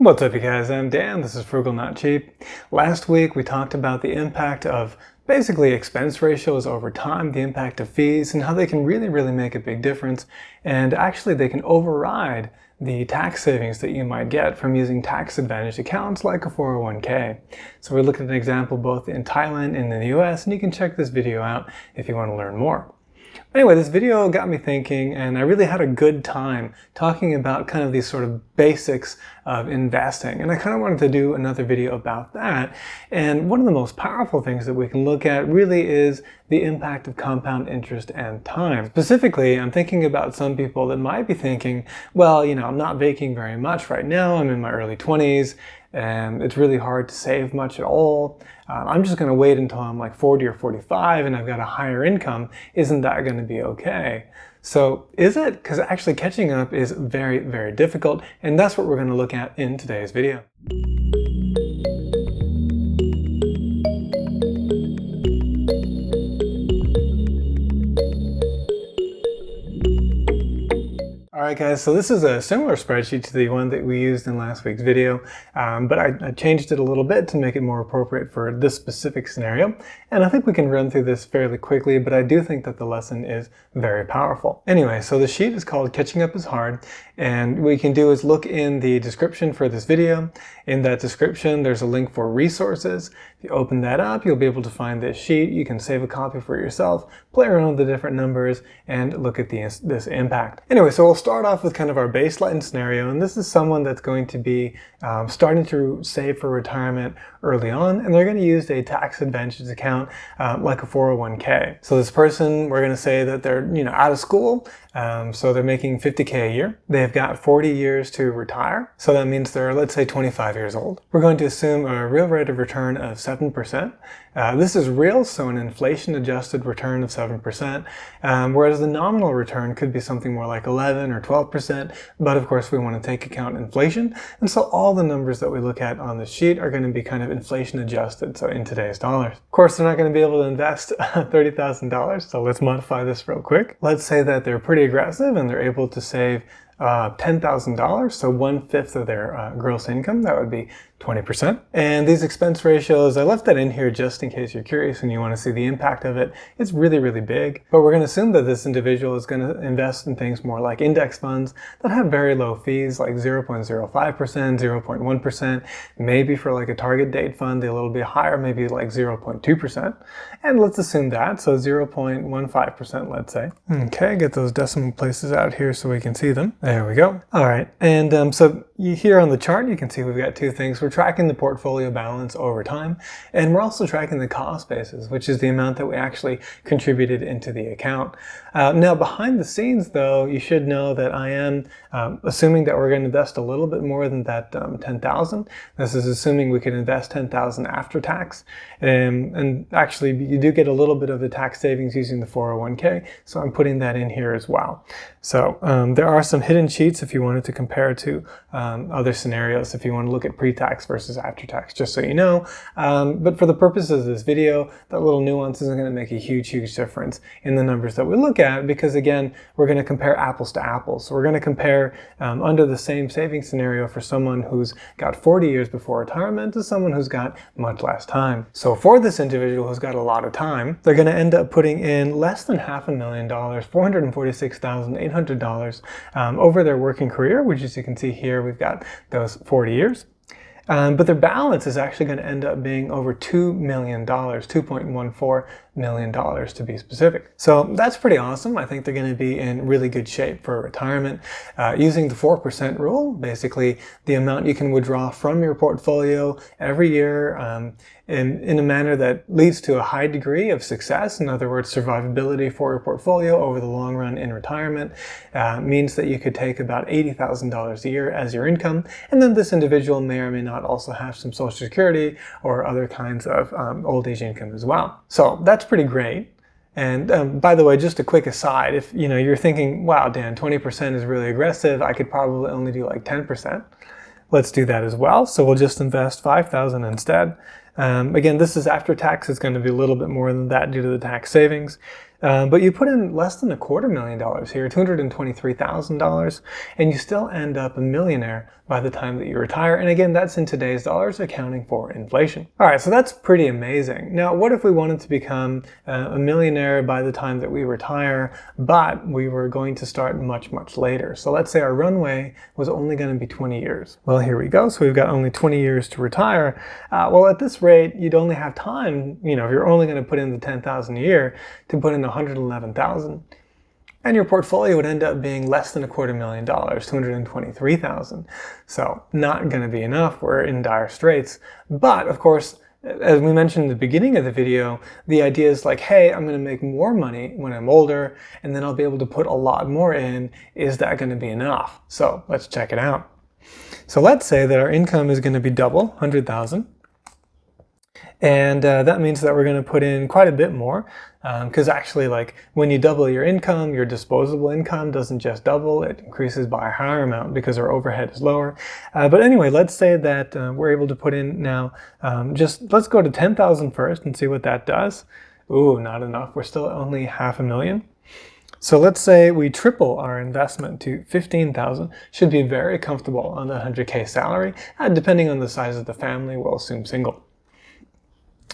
What's up, you guys? I'm Dan. This is Frugal Not Cheap. Last week we talked about the impact of basically expense ratios over time, the impact of fees, and how they can really make a big difference. And actually they can override the tax savings that you might get from using tax advantage accounts like a 401k. So we looked at an example both in Thailand and in the US, and you can check this video out if you want to learn more. Anyway, this video got me thinking, and I really had a good time talking about kind of these sort of basics of investing. And I kind of wanted to do another video about that. And one of the most powerful things that we can look at really is the impact of compound interest and time. Specifically, I'm thinking about some people that might be thinking, well, I'm not making very much right now. I'm in my early 20s. And it's really hard to save much at all. I'm just going to wait until I'm like 40 or 45 and I've got a higher income. Isn't that going to be okay? So is it? Because actually catching up is very difficult, and that's what we're going to look at in today's video. Alright guys, so this is a similar spreadsheet to the one that we used in last week's video, but I changed it a little bit to make it more appropriate for this specific scenario, and I think we can run through this fairly quickly, but I do think that the lesson is very powerful. Anyway, so the sheet is called Catching Up is Hard, and what we can do is look in the description for this video. In that description there's a link for resources. If you open that up, you'll be able to find this sheet. You can save a copy for yourself, play around with the different numbers, and look at this impact. Anyway, so we'll start off with kind of our baseline scenario, and this is someone that's going to be starting to save for retirement early on, and they're going to use a tax advantage account like a 401k. So this person, we're going to say that they're out of school, so they're making $50K a year. They've got 40 years to retire, so that means they're, let's say, 25 years old. We're going to assume a real rate of return of 7%. This is real, so an inflation-adjusted return of 7%, whereas the nominal return could be something more like 11 or 12%, but of course we want to take account inflation, and so all the numbers that we look at on this sheet are going to be kind of inflation-adjusted, so in today's dollars. Of course, they're not going to be able to invest $30,000, so let's modify this real quick. Let's say that they're pretty aggressive and they're able to save $10,000, so 1/5 of their gross income. That would be 20%. And these expense ratios, I left that in here just in case you're curious and you want to see the impact of it. It's really big, but we're going to assume that this individual is going to invest in things more like index funds that have very low fees, like 0.05%, 0.1%, maybe for like a target date fund, they're a little bit higher, maybe like 0.2%. And let's assume that, so 0.15%, let's say. Okay, get those decimal places out here so we can see them. There we go. All right, and so here on the chart, you can see we've got two things. We're tracking the portfolio balance over time, and we're also tracking the cost basis, which is the amount that we actually contributed into the account. Now, behind the scenes, though, you should know that I am assuming that we're going to invest a little bit more than that $10,000. This is assuming we can invest $10,000 after tax, and actually you do get a little bit of the tax savings using the 401k, so I'm putting that in here as well. So there are some hidden sheets if you wanted to compare to other scenarios, if you want to look at pre-tax versus after-tax, just so you know. But for the purposes of this video, that little nuance isn't going to make a huge difference in the numbers that we look at, because again, we're going to compare apples to apples. So we're going to compare under the same saving scenario for someone who's got 40 years before retirement to someone who's got much less time. So for this individual who's got a lot of time, they're going to end up putting in less than $500,000, $446,800 over their working career, which as you can see here, we've got those 40 years. But their balance is actually going to end up being over $2 million, $2.14 million to be specific. So that's pretty awesome. I think they're going to be in really good shape for retirement. Using the 4% rule, basically the amount you can withdraw from your portfolio every year in a manner that leads to a high degree of success. In other words, survivability for your portfolio over the long run in retirement means that you could take about $80,000 a year as your income, and then this individual may or may not also have some Social Security or other kinds of old age income as well. So that's pretty great. And by the way, just a quick aside, if you're thinking, wow, Dan, 20% is really aggressive, I could probably only do like 10%. Let's do that as well. So we'll just invest $5,000 instead. Again, this is after tax. It's going to be a little bit more than that due to the tax savings. But you put in less than $250,000 here, $223,000, and you still end up a millionaire by the time that you retire. And again, that's in today's dollars, accounting for inflation. All right, so that's pretty amazing. Now, what if we wanted to become a millionaire by the time that we retire, but we were going to start much, much later? So let's say our runway was only going to be 20 years. Well, here we go. So we've got only 20 years to retire. Well, at this rate, you'd only have time, if you're only going to put in the 10,000 a year, to put in 111,000. And your portfolio would end up being less than $250,000, 223,000. So not going to be enough. We're in dire straits. But of course, as we mentioned in the beginning of the video, the idea is like, hey, I'm going to make more money when I'm older, and then I'll be able to put a lot more in. Is that going to be enough? So let's check it out. So let's say that our income is going to be double, 100,000. And that means that we're going to put in quite a bit more, because actually, like, when you double your income, your disposable income doesn't just double, it increases by a higher amount because our overhead is lower. But anyway, let's say that we're able to put in now, let's go to 10,000 first and see what that does. Ooh, not enough. We're still only $500,000. So let's say we triple our investment to 15,000. Should be very comfortable on the 100K salary. Depending on the size of the family, we'll assume single.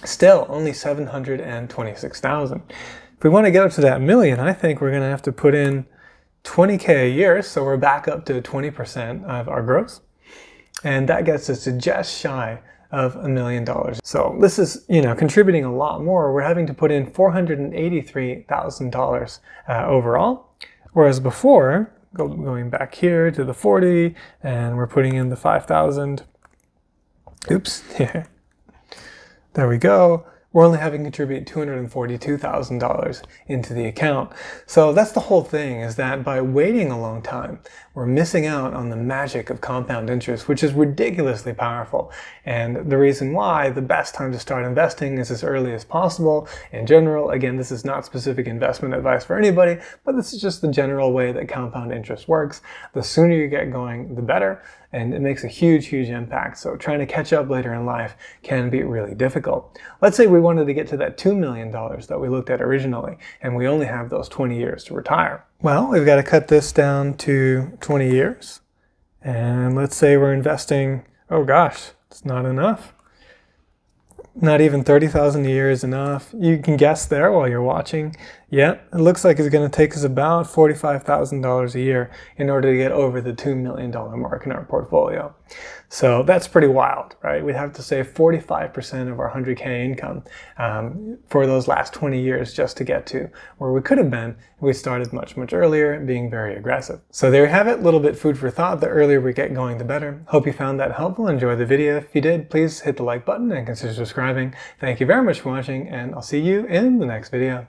Still, only 726,000. If we want to get up to that million, I think we're going to have to put in 20K a year, so we're back up to 20% of our gross. And that gets us to just shy of $1 million. So this is, contributing a lot more. We're having to put in $483,000 overall. Whereas before, going back here to the 40, and we're putting in the 5,000. Oops, here. There we go. We're only having to contribute $242,000 into the account. So that's the whole thing, is that by waiting a long time, we're missing out on the magic of compound interest, which is ridiculously powerful. And the reason why the best time to start investing is as early as possible. In general, again, this is not specific investment advice for anybody, but this is just the general way that compound interest works. The sooner you get going, the better. And it makes a huge, huge impact. So trying to catch up later in life can be really difficult. Let's say we wanted to get to that $2 million that we looked at originally, and we only have those 20 years to retire. Well, we've got to cut this down to 20 years. And let's say we're investing, oh gosh, it's not enough. Not even 30,000 a year is enough. You can guess there while you're watching. Yeah, it looks like it's going to take us about $45,000 a year in order to get over the $2 million mark in our portfolio. So that's pretty wild, right? We'd have to save 45% of our 100K income for those last 20 years just to get to where we could have been if we started much, much earlier, being very aggressive. So there you have it, a little bit food for thought. The earlier we get going, the better. Hope you found that helpful. Enjoy the video. If you did, please hit the like button and consider subscribing. Thank you very much for watching, and I'll see you in the next video.